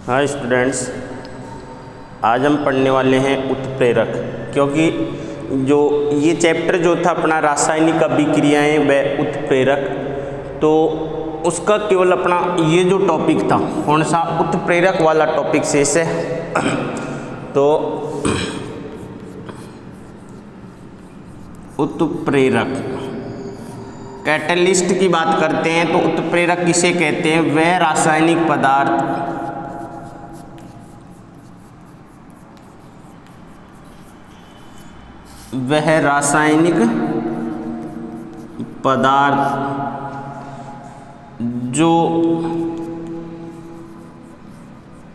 हाँ स्टूडेंट्स, आज हम पढ़ने वाले हैं उत्प्रेरक। क्योंकि जो ये चैप्टर जो था अपना रासायनिक अभिक्रियाएं व उत्प्रेरक, तो उसका केवल अपना ये जो टॉपिक था कौन सा, उत्प्रेरक वाला टॉपिक शेष है। तो उत्प्रेरक कैटलिस्ट की बात करते हैं तो उत्प्रेरक किसे कहते हैं? वह रासायनिक पदार्थ जो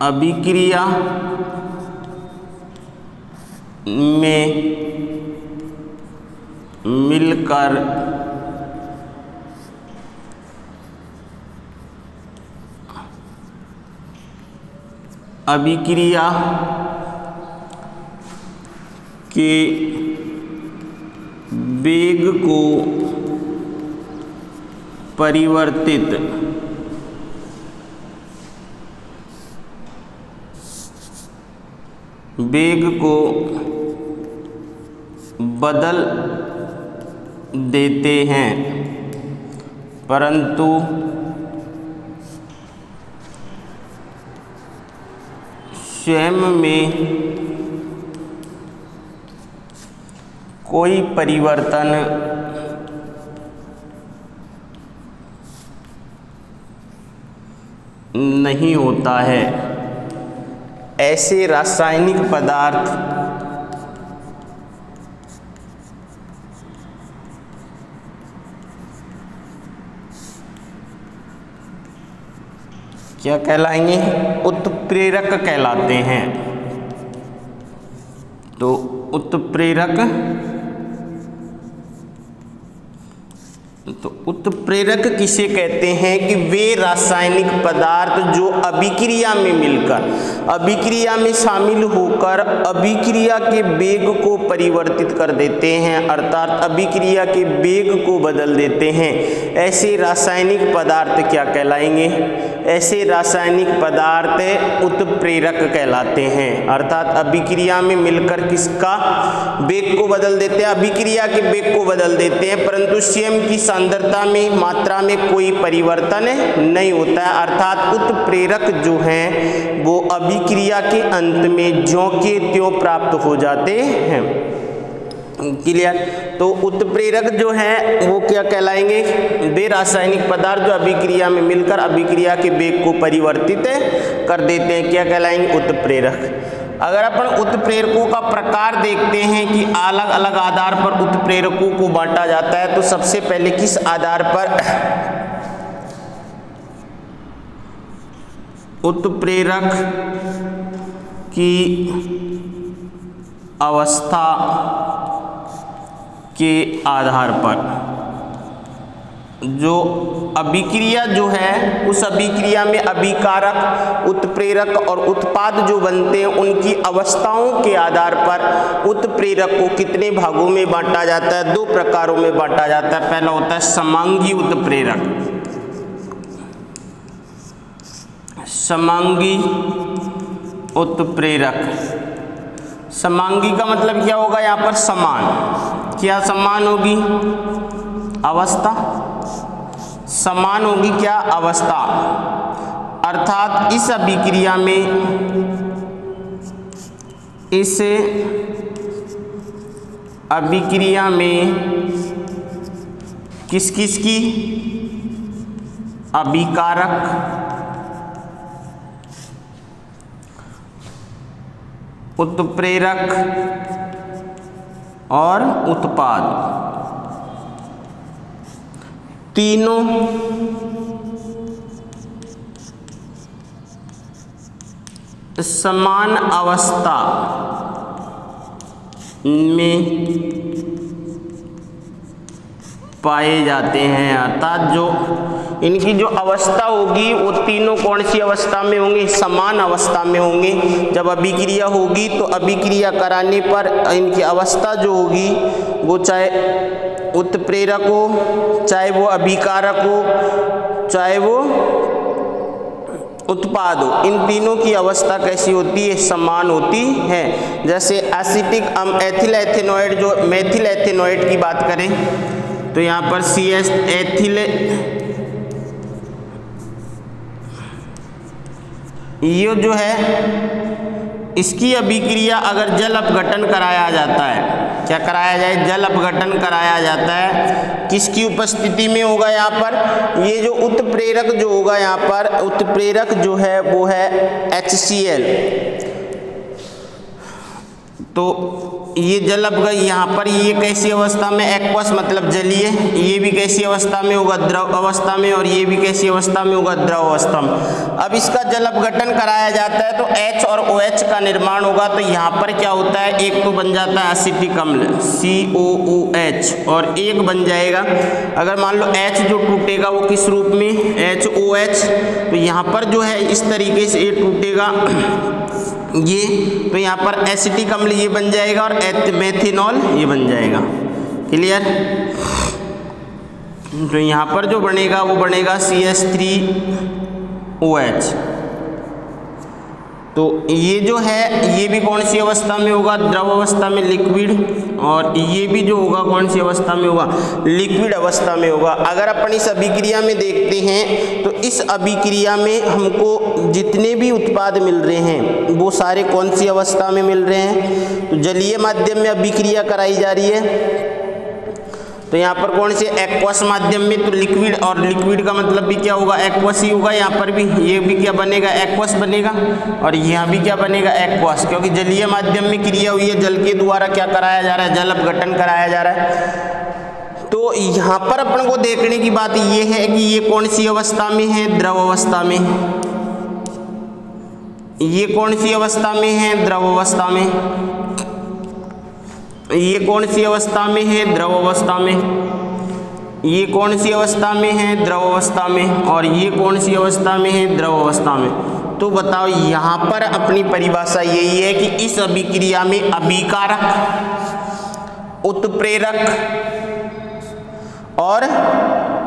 अभिक्रिया में मिलकर अभिक्रिया के वेग को बदल देते हैं, परंतु स्वयं में कोई परिवर्तन नहीं होता है। ऐसे रासायनिक पदार्थ क्या कहलाएंगे? उत्प्रेरक कहलाते हैं। तो उत्प्रेरक किसे कहते हैं कि वे रासायनिक पदार्थ जो अभिक्रिया में मिलकर, अभिक्रिया में शामिल होकर अभिक्रिया के वेग को परिवर्तित कर देते हैं, अर्थात अभिक्रिया के वेग को बदल देते हैं। ऐसे रासायनिक पदार्थ क्या कहलाएंगे? ऐसे रासायनिक पदार्थ उत्प्रेरक कहलाते हैं। अर्थात अभिक्रिया में मिलकर किसका वेग को बदल देते हैं? अभिक्रिया के वेग को बदल देते हैं, परंतु स्वयं की सांद्रता में, मात्रा में कोई परिवर्तन नहीं होता है। अर्थात उत्प्रेरक जो हैं वो अभिक्रिया के अंत में ज्यों के त्यों प्राप्त हो जाते हैं। क्लियर? तो उत्प्रेरक जो है वो क्या कहलाएंगे? वे रासायनिक पदार्थ जो अभिक्रिया में मिलकर अभिक्रिया के वेग को परिवर्तित कर देते हैं, क्या कहलाएंगे? उत्प्रेरक। अगर अपन उत्प्रेरकों का प्रकार देखते हैं कि अलग अलग आधार पर उत्प्रेरकों को बांटा जाता है, तो सबसे पहले किस आधार पर उत्प्रेरक की अवस्था के आधार पर, जो अभिक्रिया जो है उस अभिक्रिया में अभिकारक, उत्प्रेरक और उत्पाद जो बनते हैं उनकी अवस्थाओं के आधार पर उत्प्रेरक को कितने भागों में बांटा जाता है? 2 प्रकारों में बांटा जाता है। पहला होता है समांगी उत्प्रेरक। समांगी उत्प्रेरक, समांगी का मतलब क्या होगा? यहाँ पर समान, क्या समान होगी? अवस्था समान होगी, क्या? अवस्था। अर्थात इस अभिक्रिया में, इस अभिक्रिया में किस किस की? अभिकारक, उत्प्रेरक और उत्पाद, तीनों समान अवस्था में पाए जाते हैं। अर्थात जो इनकी जो अवस्था होगी वो तीनों कौन सी अवस्था में होंगे? समान अवस्था में होंगे। जब अभिक्रिया होगी तो अभिक्रिया कराने पर इनकी अवस्था जो होगी वो चाहे उत्प्रेरक हो, चाहे वो अभिकारक हो, चाहे वो उत्पाद हो, इन तीनों की अवस्था कैसी होती है? समान होती है। जैसे एसिटिक एथिल एथेनॉइड, जो मेथिल एथेनॉइड की बात करें तो यहाँ पर CS एथिल, ये जो है इसकी अभिक्रिया अगर जल अपघटन कराया जाता है, क्या कराया जाए? जल अपघटन कराया जाता है, किसकी उपस्थिति में होगा? यहाँ पर ये जो उत्प्रेरक जो होगा, यहाँ पर उत्प्रेरक जो है वो है HCl। तो ये जल अपघटन, यहाँ पर ये कैसी अवस्था में? एक्वस मतलब जलीय, ये भी कैसी अवस्था में होगा? द्रव अवस्था में, और ये भी कैसी अवस्था में होगा? द्रव अवस्था में। अब इसका जल अपघटन कराया जाता है तो H और OH का निर्माण होगा। तो यहाँ पर क्या होता है? एक तो बन जाता है एसिटिक अम्ल COOH, और एक बन जाएगा, अगर मान लो H जो टूटेगा वो किस रूप में? HOH। तो यहाँ पर जो है इस तरीके से ये टूटेगा ये, तो यहाँ पर एसिटिक अम्ल ये बन जाएगा और मेथिनॉल ये बन जाएगा। क्लियर? तो यहाँ पर जो बनेगा वो बनेगा CH3OH। तो ये जो है ये भी कौन सी अवस्था में होगा? द्रव अवस्था में, लिक्विड, और ये भी जो होगा कौन सी अवस्था में होगा? लिक्विड अवस्था में होगा। अगर अपन इस अभिक्रिया में देखते हैं तो इस अभिक्रिया में हमको जितने भी उत्पाद मिल रहे हैं वो सारे कौन सी अवस्था में मिल रहे हैं? तो जलीय माध्यम में अभिक्रिया कराई जा रही है, तो यहाँ पर कौन से? एक्वस माध्यम में। तो लिक्विड, और लिक्विड का मतलब भी क्या होगा? एक्वस ही होगा। यहाँ पर भी ये भी क्या बनेगा? एक्वस बनेगा, और यहाँ भी क्या बनेगा? एक्वस, क्योंकि जलीय माध्यम में क्रिया हुई है, जल के द्वारा क्या कराया जा रहा है? जल अपघटन कराया जा रहा है। तो यहाँ पर अपन को देखने की बात ये है कि ये कौन सी अवस्था में है? द्रव अवस्था में। ये कौन सी अवस्था में है? द्रव अवस्था में। ये कौन सी अवस्था में है? द्रव अवस्था में। ये कौन सी अवस्था में है? द्रव अवस्था में। और ये कौन सी अवस्था में है? द्रव अवस्था में। तो बताओ, यहाँ पर अपनी परिभाषा यही है कि इस अभिक्रिया में अभिकारक, उत्प्रेरक और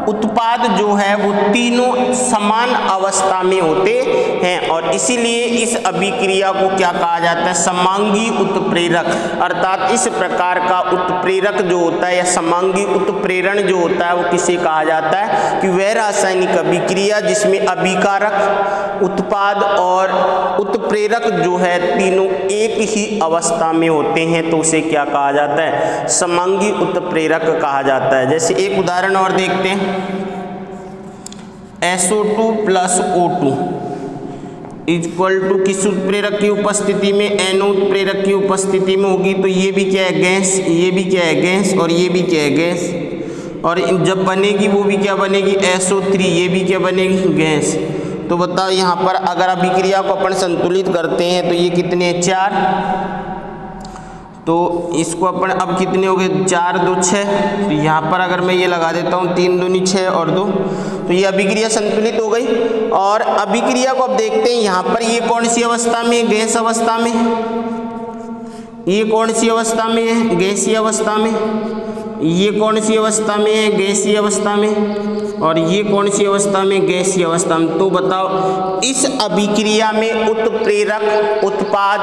उत्पाद जो है वो तीनों समान अवस्था में होते हैं, और इसीलिए इस अभिक्रिया को क्या कहा जाता है? समांगी उत्प्रेरक। अर्थात इस प्रकार का उत्प्रेरक जो होता है या समांगी उत्प्रेरण जो होता है वो किसे कहा जाता है? कि वह रासायनिक अभिक्रिया जिसमें अभिकारक, उत्पाद और उत्प्रेरक जो है तीनों एक ही अवस्था में होते हैं, तो उसे क्या कहा जाता है? समांगी उत्प्रेरक कहा जाता है। जैसे एक उदाहरण और देखते हैं, SO2 + O2 इक्वल टू किस उत्प्रेरक की उपस्थिति में? NO उत्प्रेरक की उपस्थिति में होगी। तो ये भी क्या है? गैस, ये भी क्या है? गैस, और ये भी क्या है? गैस। और जब बनेगी वो भी क्या बनेगी? SO3, ये भी क्या बनेगी? गैस। तो बताओ, यहाँ पर अगर अभिक्रिया को अपन संतुलित करते हैं तो ये कितने? 4। तो इसको अपन अब कितने हो गए? 4 2 6। तो यहाँ पर अगर मैं ये लगा देता हूँ 3 दूनी 6 और 2, तो ये अभिक्रिया संतुलित हो गई। और अभिक्रिया को अब देखते हैं, यहाँ पर ये कौन सी अवस्था में? गैस अवस्था में। ये कौन सी अवस्था में है? गैसीय अवस्था में। ये कौन सी अवस्था में है? गैसीय अवस्था में। और ये कौन सी अवस्था में? गैसीय अवस्था में। तो बताओ, इस अभिक्रिया में उत्प्रेरक, उत्पाद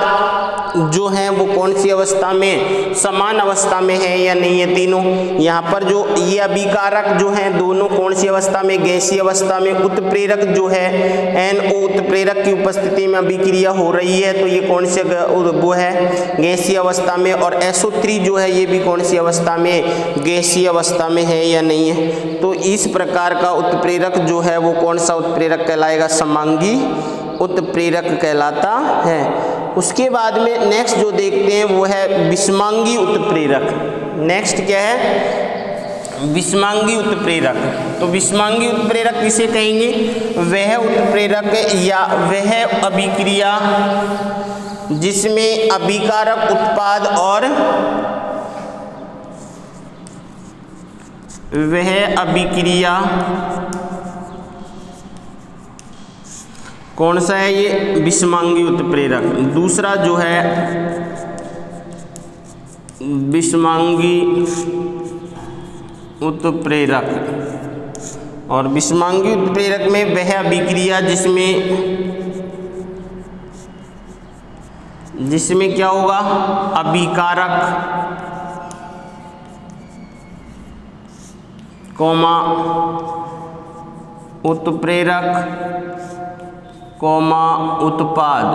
जो हैं वो कौन सी अवस्था में? समान अवस्था में है या नहीं है? तीनों। यहाँ पर जो ये अभिकारक जो हैं दोनों कौन सी अवस्था में? गैसीय अवस्था में। उत्प्रेरक जो है NO उत्प्रेरक की उपस्थिति में अभिक्रिया हो रही है, तो ये कौन से वो है? गैसीय अवस्था में। और SO3 जो है ये भी कौन सी अवस्था में? गैसीय अवस्था में है या नहीं है? तो इस प्रकार का उत्प्रेरक जो है वो कौन सा उत्प्रेरक कहलाएगा? समांगी उत्प्रेरक कहलाता है। उसके बाद में नेक्स्ट जो देखते हैं वो है विषमांगी उत्प्रेरक। नेक्स्ट क्या है? विषमांगी उत्प्रेरक। तो विषमांगी उत्प्रेरक किसे कहेंगे? वह उत्प्रेरक या वह अभिक्रिया जिसमें अभिकारक, उत्पाद और वह अभिक्रिया कौन सा है? ये विषमांगी उत्प्रेरक। दूसरा जो है विषमांगी उत्प्रेरक, और विषमांगी उत्प्रेरक में वह अभिक्रिया जिसमें क्या होगा, अभिकारक कौमा उत्प्रेरक कौमा उत्पाद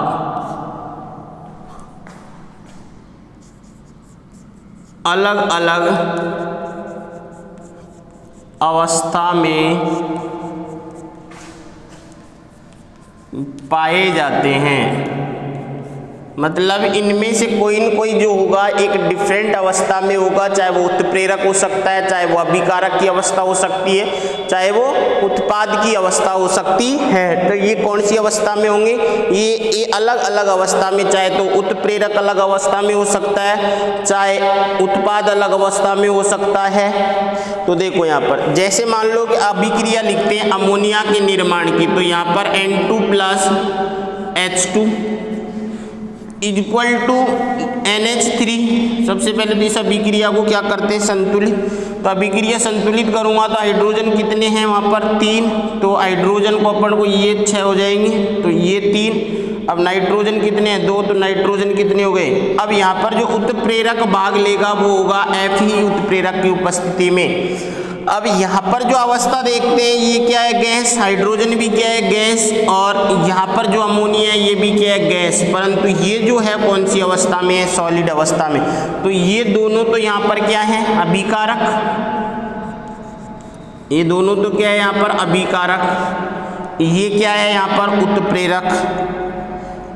अलग अलग अवस्था में पाए जाते हैं। मतलब इनमें से कोई न कोई जो होगा एक डिफरेंट अवस्था में होगा, चाहे वो उत्प्रेरक हो सकता है, चाहे वो अभिकारक की अवस्था हो सकती है, चाहे वो उत्पाद की अवस्था हो सकती है। तो ये कौन सी अवस्था में होंगे, ये अलग अलग अवस्था में, चाहे तो उत्प्रेरक अलग अवस्था में हो सकता है, चाहे उत्पाद अलग अवस्था में हो सकता है। तो देखो यहाँ पर जैसे मान लो कि अभिक्रिया लिखते हैं अमोनिया के निर्माण की, तो यहाँ पर N2 + H2 equal to NH3। सबसे पहले तो इस अभिक्रिया को क्या करते हैं, संतुलित। तो अभिक्रिया संतुलित करूँगा तो हाइड्रोजन कितने हैं वहाँ पर 3, तो हाइड्रोजन को अपन को ये 6 हो जाएंगे, तो ये 3। अब नाइट्रोजन कितने हैं 2, तो नाइट्रोजन कितने हो गए। अब यहाँ पर जो उत्प्रेरक भाग लेगा वो होगा F ही उत्प्रेरक की उपस्थिति में। अब यहाँ पर जो अवस्था देखते हैं ये क्या है, गैस। हाइड्रोजन भी क्या है, गैस। और यहाँ पर जो अमोनिया है ये भी क्या है, गैस। परंतु ये जो है कौन सी अवस्था में है, सॉलिड अवस्था में। तो ये दोनों तो यहाँ पर क्या है, अभिकारक। ये दोनों तो क्या है यहाँ पर अभिकारक। ये क्या है यहाँ पर उत्प्रेरक।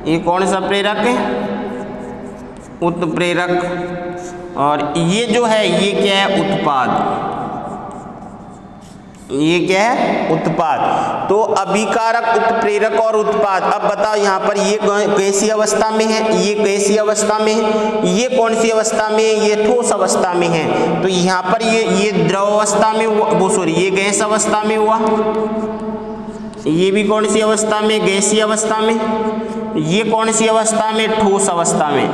ये कौन सा प्रेरक है, उत्प्रेरक। और ये जो है ये क्या है, उत्पाद। ये क्या है, उत्पाद। तो अभिकारक, उत्प्रेरक और उत्पाद। अब बताओ यहाँ पर ये कैसी अवस्था में है, ये कैसी अवस्था में है, ये कौन सी अवस्था में है, ये ठोस अवस्था में है। तो यहाँ पर ये द्रव अवस्था में हुआ, वो सॉरी ये गैस अवस्था में हुआ। ये भी कौन सी अवस्था में, गैसीय अवस्था में। ये कौन सी अवस्था में, ठोस अवस्था में।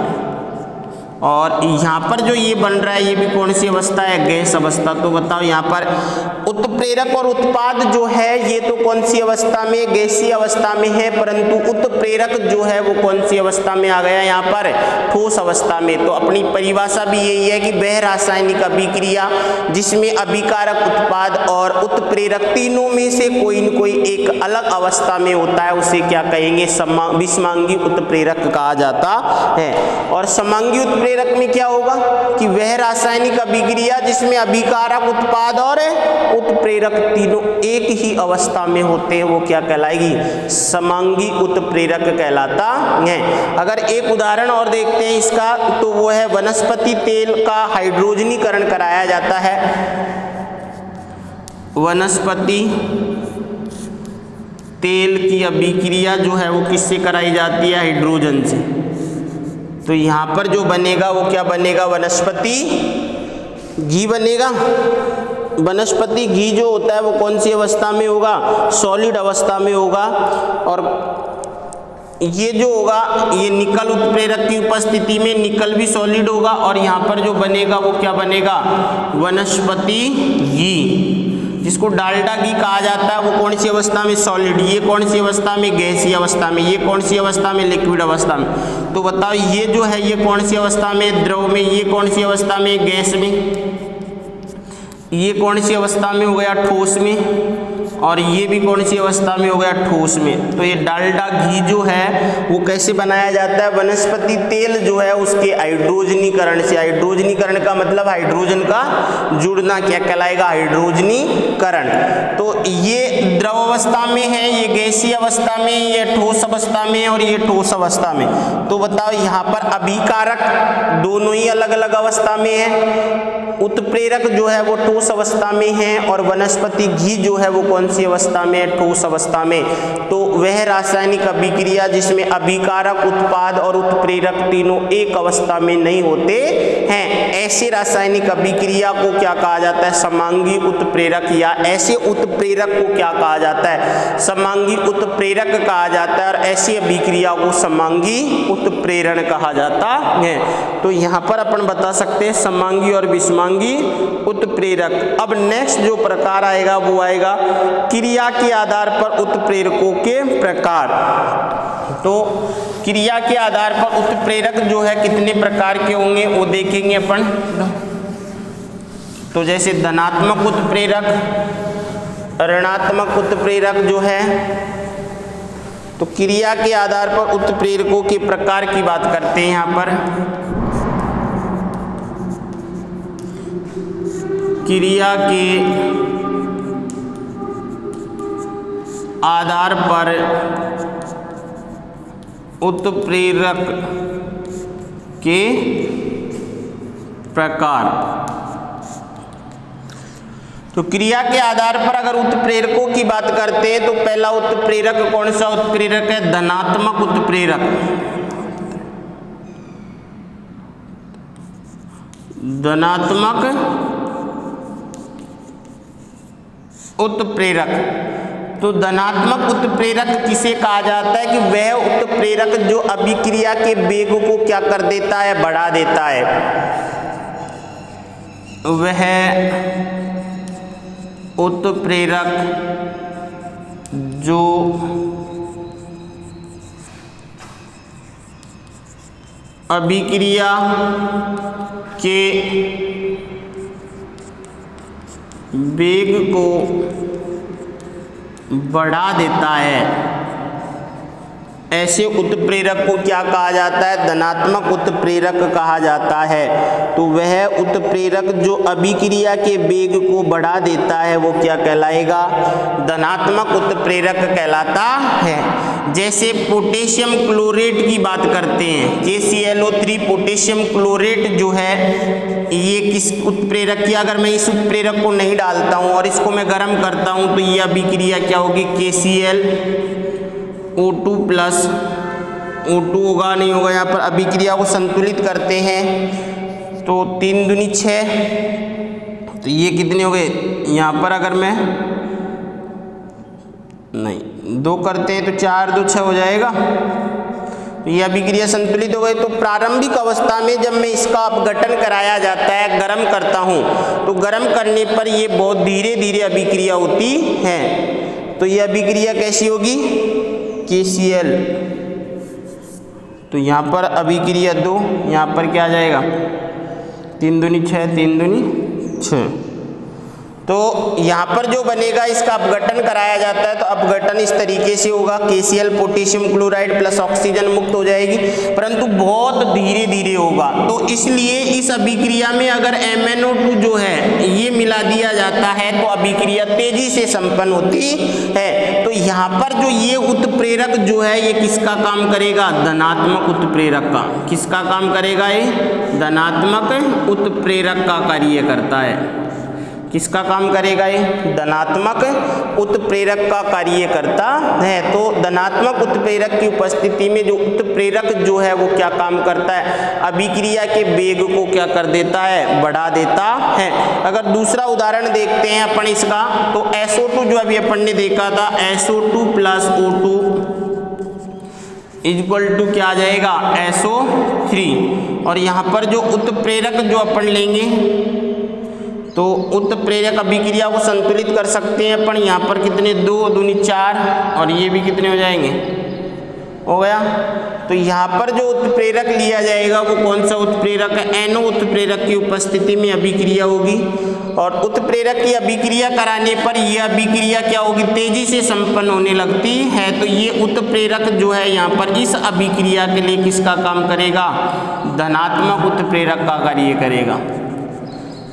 और यहाँ पर जो ये बन रहा है ये भी कौन सी अवस्था है, गैस अवस्था। तो बताओ यहाँ पर उत्प्रेरक और उत्पाद जो है ये तो कौन सी अवस्था में, गैसीय अवस्था में है। परंतु उत्प्रेरक जो है वो कौन सी अवस्था में आ गया यहाँ पर, ठोस अवस्था में। तो अपनी परिभाषा भी यही है कि वह रासायनिक अभिक्रिया जिसमें अभिकारक, उत्पाद और उत्प्रेरक तीनों में से कोई न कोई एक अलग अवस्था में होता है, उसे क्या कहेंगे, विषमांगी उत्प्रेरक कहा जाता है। और समांगी उत्प्रेरक में क्या होगा कि वह रासायनिक अभिक्रिया जिसमें अभिकारक, उत्पाद और उत्प्रेरक तीनों एक ही अवस्था में होते हैं, वो क्या कहलाएगी, समांगी उत्प्रेरक कहलाता है। अगर एक उदाहरण और देखते हैं इसका, तो वो है वनस्पति तेल का हाइड्रोजनीकरण कराया जाता है। वनस्पति तेल की अभिक्रिया जो है वो किससे कराई जाती है, हाइड्रोजन से। तो यहाँ पर जो बनेगा वो क्या बनेगा, वनस्पति घी बनेगा। वनस्पति घी जो होता है वो कौन सी अवस्था में होगा, सॉलिड अवस्था में होगा। और ये जो होगा ये निकल उत्प्रेरक की उपस्थिति में निकल भी सॉलिड होगा। और यहाँ पर जो बनेगा वो क्या बनेगा, वनस्पति घी, जिसको डाल्डा घी कहा जाता है। वो कौन सी अवस्था में, सॉलिड। ये कौन सी अवस्था में, गैसीय अवस्था में। ये कौन सी अवस्था में, लिक्विड अवस्था में। तो बताओ ये जो है ये कौन सी अवस्था में, द्रव में। ये कौन सी अवस्था में, गैस में। ये कौन सी अवस्था में हो गया, ठोस में। और ये भी कौन सी अवस्था में हो गया, ठोस में। तो ये डाल्डा घी जो है वो कैसे बनाया जाता है, वनस्पति तेल जो है उसके हाइड्रोजनीकरण से। हाइड्रोजनीकरण का मतलब हाइड्रोजन का जुड़ना क्या कहलाएगा, हाइड्रोजनीकरण। तो ये द्रव अवस्था में है, ये गैसीय अवस्था में, ये ठोस अवस्था में और ये ठोस अवस्था में। तो बताओ यहाँ पर अभिकारक दोनों ही अलग अलग अवस्था में है। उत्प्रेरक जो है वो ठोस अवस्था में है और वनस्पति घी जो है वो कौन सी अवस्था में है, ठोस अवस्था में। तो वह रासायनिक अभिक्रिया जिसमें अभिकारक, उत्पाद और उत्प्रेरक तीनों एक अवस्था में नहीं होते हैं, ऐसे रासायनिक अभिक्रिया को क्या कहा जाता है? समांगी उत्प्रेरक, या ऐसे उत्प्रेरक को क्या कहा जाता है? समांगी उत्प्रेरक कहा जाता है, और ऐसी अभिक्रिया को समांगी उत्प्रेरण कहा जाता है। तो यहाँ पर अपन बता सकते हैं समांगी और विषमांगी उत्प्रेरक। अब नेक्स्ट जो प्रकार आएगा वो आएगा क्रिया के आधार पर उत्प्रेरकों के प्रकार। तो क्रिया के आधार पर उत्प्रेरक जो है कितने प्रकार के होंगे वो देखेंगे अपन। तो जैसे धनात्मक उत्प्रेरक, ऋणात्मक उत्प्रेरक जो है, तो क्रिया के आधार पर उत्प्रेरकों के प्रकार की बात करते हैं यहाँ पर। क्रिया के आधार पर उत्प्रेरक के प्रकार। तो क्रिया के आधार पर अगर उत्प्रेरकों की बात करते हैं तो पहला उत्प्रेरक कौन सा उत्प्रेरक है? धनात्मक उत्प्रेरक। धनात्मक उत्प्रेरक। तो धनात्मक उत्प्रेरक किसे कहा जाता है? कि वह उत्प्रेरक जो अभिक्रिया के वेग को क्या कर देता है? बढ़ा देता है। वह उत्प्रेरक जो अभिक्रिया के वेग को बढ़ा देता है, ऐसे उत्प्रेरक को क्या कहा जाता है? धनात्मक उत्प्रेरक कहा जाता है। तो वह उत्प्रेरक जो अभिक्रिया के वेग को बढ़ा देता है वो क्या कहलाएगा? धनात्मक उत्प्रेरक कहलाता है। जैसे पोटेशियम क्लोरेट की बात करते हैं, KClO3 पोटेशियम क्लोरेट जो है ये किस उत्प्रेरक की, अगर मैं इस उत्प्रेरक को नहीं डालता हूँ और इसको मैं गर्म करता हूँ तो ये अभिक्रिया क्या होगी? KClO2 प्लस O2 होगा, नहीं होगा। यहाँ पर अभिक्रिया को संतुलित करते हैं तो 3 दूनी 6, तो ये कितने हो गए? यहाँ पर अगर मैं नहीं 2 करते हैं तो 4 2 6 हो जाएगा। तो यह अभिक्रिया संतुलित हो गई। तो प्रारंभिक अवस्था में जब मैं इसका अपघटन कराया जाता है, गर्म करता हूँ, तो गर्म करने पर ये बहुत धीरे धीरे अभिक्रिया होती है। तो यह अभिक्रिया कैसी होगी? KCl। तो यहाँ पर अभिक्रिया 2, यहाँ पर क्या आ जाएगा? 3 दूनी 6, 3 दूनी 6। तो यहाँ पर जो बनेगा इसका अपघटन कराया जाता है, तो अपघटन इस तरीके से होगा, KCl potassium chloride plus oxygen मुक्त हो जाएगी, परंतु बहुत धीरे धीरे होगा। तो इसलिए इस अभिक्रिया में अगर MnO2 जो है ये मिला दिया जाता है तो अभिक्रिया तेजी से संपन्न होती है। तो यहाँ पर जो ये उत्प्रेरक जो है ये किसका काम करेगा? धनात्मक उत्प्रेरक का। किसका काम करेगा? ये धनात्मक उत्प्रेरक का कार्य करता है। किसका काम करेगा? ये धनात्मक उत्प्रेरक का कार्य करता है। तो धनात्मक उत्प्रेरक की उपस्थिति में जो उत्प्रेरक जो है वो क्या काम करता है? अभिक्रिया के वेग को क्या कर देता है? बढ़ा देता है। अगर दूसरा उदाहरण देखते हैं अपन इसका, तो SO2 जो अभी अपन ने देखा था, SO2 plus O2 equal to क्या आ जाएगा? SO3। और यहाँ पर जो उत्प्रेरक जो अपन लेंगे तो उत्प्रेरक अभिक्रिया को संतुलित कर सकते हैं अपन। यहाँ पर कितने? 2 दूनी 4, और ये भी कितने हो जाएंगे? हो गया। तो यहाँ पर जो उत्प्रेरक लिया जाएगा वो कौन सा उत्प्रेरक है? NO उत्प्रेरक की उपस्थिति में अभिक्रिया होगी, और उत्प्रेरक की अभिक्रिया कराने पर यह अभिक्रिया क्या होगी? तेजी से संपन्न होने लगती है। तो ये उत्प्रेरक जो है यहाँ पर इस अभिक्रिया के लिए किसका काम करेगा? धनात्मक उत्प्रेरक का कार्य करेगा।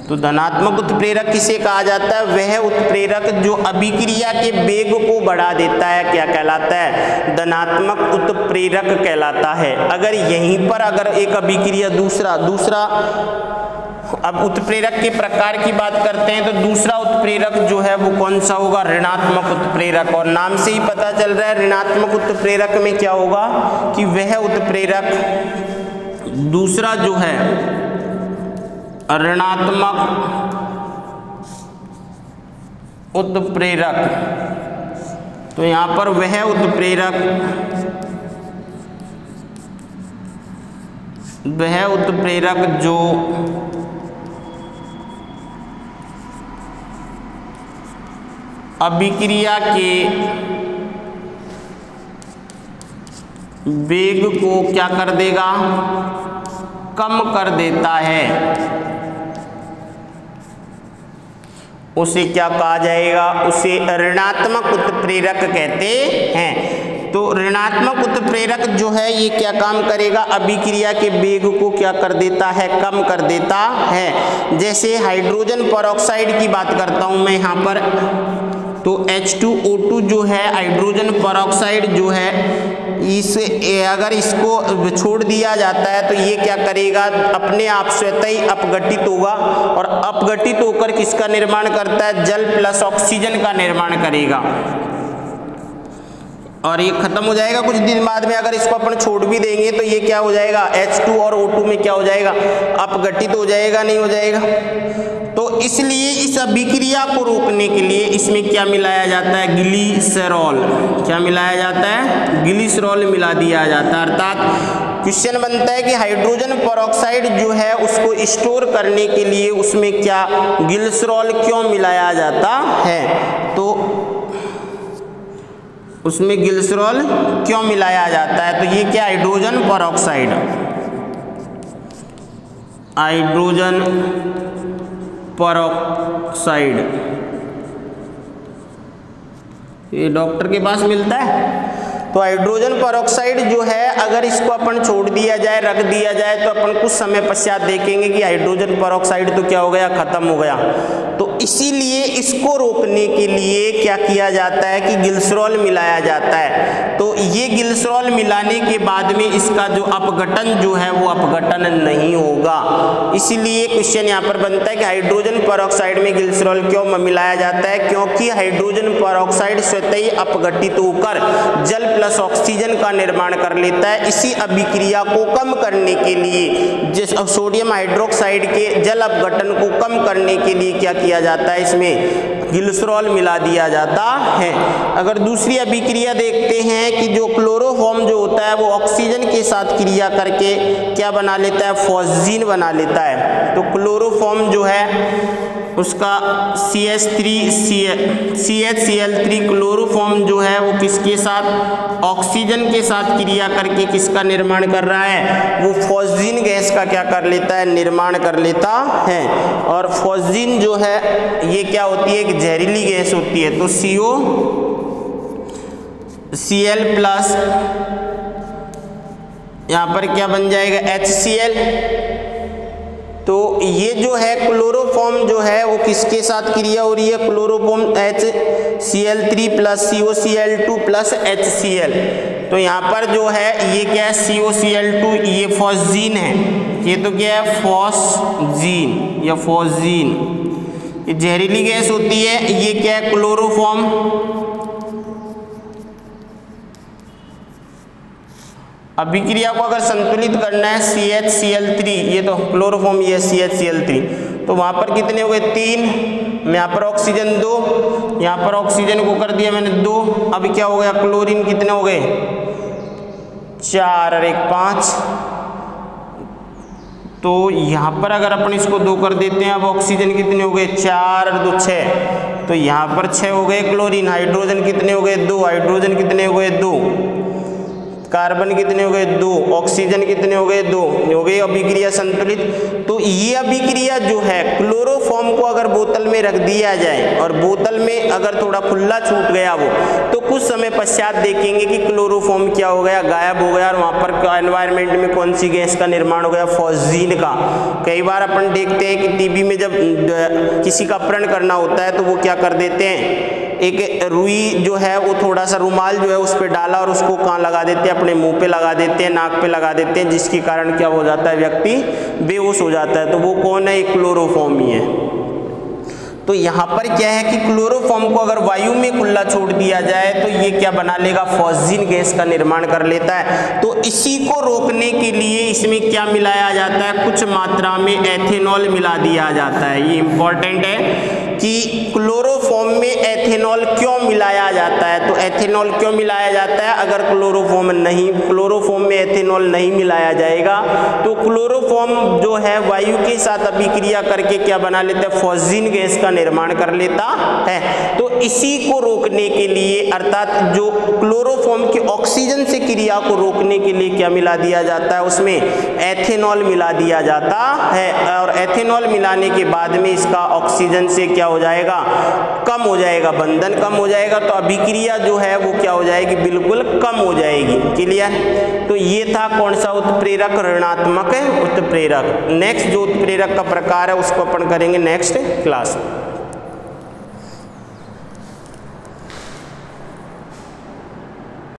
तो धनात्मक उत्प्रेरक किसे कहा जाता है? वह उत्प्रेरक जो अभिक्रिया के वेग को बढ़ा देता है, क्या कहलाता है? धनात्मक उत्प्रेरक कहलाता है। अगर यहीं पर अगर एक अभिक्रिया दूसरा अब उत्प्रेरक के प्रकार की बात करते हैं तो दूसरा उत्प्रेरक जो है वो कौन सा होगा, ऋणात्मक उत्प्रेरक। और नाम से ही पता चल रहा है ऋणात्मक उत्प्रेरक में क्या होगा कि वह उत्प्रेरक दूसरा जो है ऋणात्मक उत्प्रेरक, तो यहाँ पर वह उत्प्रेरक जो अभिक्रिया के वेग को क्या कर देगा, कम कर देता है, उसे क्या कहा जाएगा, उसे ऋणात्मक उत्प्रेरक कहते हैं। तो ऋणात्मक उत्प्रेरक जो है ये क्या काम करेगा, अभिक्रिया के वेग को क्या कर देता है, कम कर देता है। जैसे हाइड्रोजन पेरोक्साइड की बात करता हूं मैं यहाँ पर, तो H2O2 जो है हाइड्रोजन पेरोक्साइड जो है, अगर इसको छोड़ दिया जाता है तो ये क्या करेगा, अपने आप स्वतः ही अपघटित होगा और अपघटित होकर किसका निर्माण करता है, जल प्लस ऑक्सीजन का निर्माण करेगा और ये खत्म हो जाएगा कुछ दिन बाद में। अगर इसको अपन छोड़ भी देंगे तो ये क्या हो जाएगा, H2 और O2 में क्या हो जाएगा, अपघटित हो जाएगा, नहीं हो जाएगा। तो इसलिए इस अभिक्रिया को रोकने के लिए इसमें क्या मिलाया जाता है, ग्लिसरॉल। क्या मिलाया जाता है, ग्लिसरॉल मिला दिया जाता है। अर्थात क्वेश्चन बनता है कि हाइड्रोजन पेरोक्साइड जो है उसको स्टोर करने के लिए उसमें क्या ग्लिसरॉल क्यों मिलाया जाता है, तो उसमें ग्लिसरॉल क्यों मिलाया जाता है, तो ये क्या हाइड्रोजन पेरोक्साइड, हाइड्रोजन पेरोक्साइड ये डॉक्टर के पास मिलता है। तो हाइड्रोजन पेरोक्साइड जो है अगर इसको अपन छोड़ दिया जाए, रख दिया जाए, तो अपन कुछ समय पश्चात देखेंगे कि हाइड्रोजन पेरोक्साइड तो क्या हो गया, खत्म हो गया। तो इसीलिए इसको रोकने के लिए क्या किया जाता है कि ग्लिसरॉल मिलाया जाता है। तो ये ग्लिसरॉल मिलाने के बाद में इसका जो अपघटन जो है वो अपघटन नहीं होगा। इसीलिए क्वेश्चन यहाँ पर बनता है कि हाइड्रोजन पेरोक्साइड में ग्लिसरॉल क्यों मिलाया जाता है, क्योंकि हाइड्रोजन पेरोक्साइड स्वतः ही अपघटित होकर जल प्लस ऑक्सीजन का निर्माण कर लेता है। इसी अभिक्रिया को कम करने के लिए, जिस सोडियम हाइड्रोक्साइड के जल अपघटन को कम करने के लिए क्या किया जाता है, इसमें ग्लिसरॉल मिला दिया जाता है। अगर दूसरी अभिक्रिया देखते हैं कि जो क्लोरोफॉर्म जो होता है वो ऑक्सीजन के साथ क्रिया करके क्या बना लेता है, फॉस्जीन बना लेता है। तो क्लोरोफॉर्म जो है उसका CH3 क्लोरोफॉर्म जो है वो किसके साथ, ऑक्सीजन के साथ क्रिया करके किसका निर्माण कर रहा है, वो फॉस्जीन गैस का क्या कर लेता है, निर्माण कर लेता है। और फॉस्जीन जो है ये क्या होती है, एक जहरीली गैस होती है। तो COCl प्लस यहाँ पर क्या बन जाएगा, HCl। तो ये जो है क्लोरोफॉर्म जो है वो किसके साथ क्रिया हो रही है, chloroform HCl3 plus COCl2 plus HCl। तो यहाँ पर जो है ये क्या है, COCl2 ये फॉस्जीन है, ये तो क्या है, फॉस्जीन या फॉस्जीन, ये जहरीली गैस होती है। ये क्या है, क्लोरोफॉर्म। अभिक्रिया को अगर संतुलित करना है CHCl3, ये तो क्लोरोफॉर्म, ये CHCl3, तो वहाँ पर कितने हो गए, 3, यहाँ पर ऑक्सीजन 2, यहाँ पर ऑक्सीजन को कर दिया मैंने 2। अब क्या हो गया, क्लोरीन कितने हो गए, 4 और 1 5। तो यहाँ पर अगर अपन इसको 2 कर देते हैं, अब ऑक्सीजन कितने हो गए, 4 और 2 6। तो यहाँ पर 6 हो गए क्लोरीन, हाइड्रोजन कितने हो गए, 2, हाइड्रोजन कितने हो गए, 2, कार्बन कितने हो गए, 2, ऑक्सीजन कितने हो गए, 2, हो गई अभिक्रिया संतुलित। तो ये अभिक्रिया जो है क्लोरोफॉर्म को अगर बोतल में रख दिया जाए और बोतल में अगर थोड़ा खुला छूट गया वो, तो कुछ समय पश्चात देखेंगे कि क्लोरोफॉर्म क्या हो गया, गायब हो गया और वहाँ पर एनवायरनमेंट में कौन सी गैस का निर्माण हो गया, फॉस्जीन का। कई बार अपन देखते हैं कि टीबी में जब किसी का अपहरण करना होता है तो वो क्या कर देते हैं, एक रुई जो है वो थोड़ा सा रुमाल जो है उस पर डाला और उसको कहाँ लगा देते हैं, अपने मुंह पे लगा देते हैं, नाक पे लगा देते हैं, जिसके कारण क्या हो जाता है, व्यक्ति बेहोश हो जाता है। तो वो कौन है, एक क्लोरोफॉर्म ही है। तो यहाँ पर क्या है कि क्लोरोफॉर्म को अगर वायु में खुला छोड़ दिया जाए तो ये क्या बना लेगा, फॉस्जिन गैस का निर्माण कर लेता है। तो इसी को रोकने के लिए इसमें क्या मिलाया जाता है, कुछ मात्रा में एथेनॉल मिला दिया जाता है। ये इंपॉर्टेंट है कि क्लोरोफॉर्म में एथेनॉल क्यों मिलाया जाता है। तो एथेनॉल क्यों मिलाया जाता है, अगर क्लोरोफॉर्म में एथेनॉल नहीं मिलाया जाएगा तो क्लोरोफॉर्म जो है वायु के साथ अभिक्रिया करके क्या बना लेता है, फॉस्जिन गैस का निर्माण कर लेता है। तो इसी को रोकने के लिए, अर्थात जो क्लोरोफॉर्म की ऑक्सीजन से क्रिया को रोकने के लिए क्या मिला दिया जाता है, उसमें एथेनॉल मिला दिया जाता है। और एथेनॉल मिलाने के बाद में इसका ऑक्सीजन से क्या हो जाएगा, कम हो जाएगा, बंधन कम हो जाएगा। तो अभिक्रिया जो है वो क्या हो जाएगी, बिल्कुल कम हो जाएगी। क्लियर। तो ये था कौन सा, उत्प्रेरक, ऋणात्मक उत्प्रेरक। नेक्स्ट जो उत्प्रेरक का प्रकार है उसको अपन करेंगे नेक्स्ट क्लास में।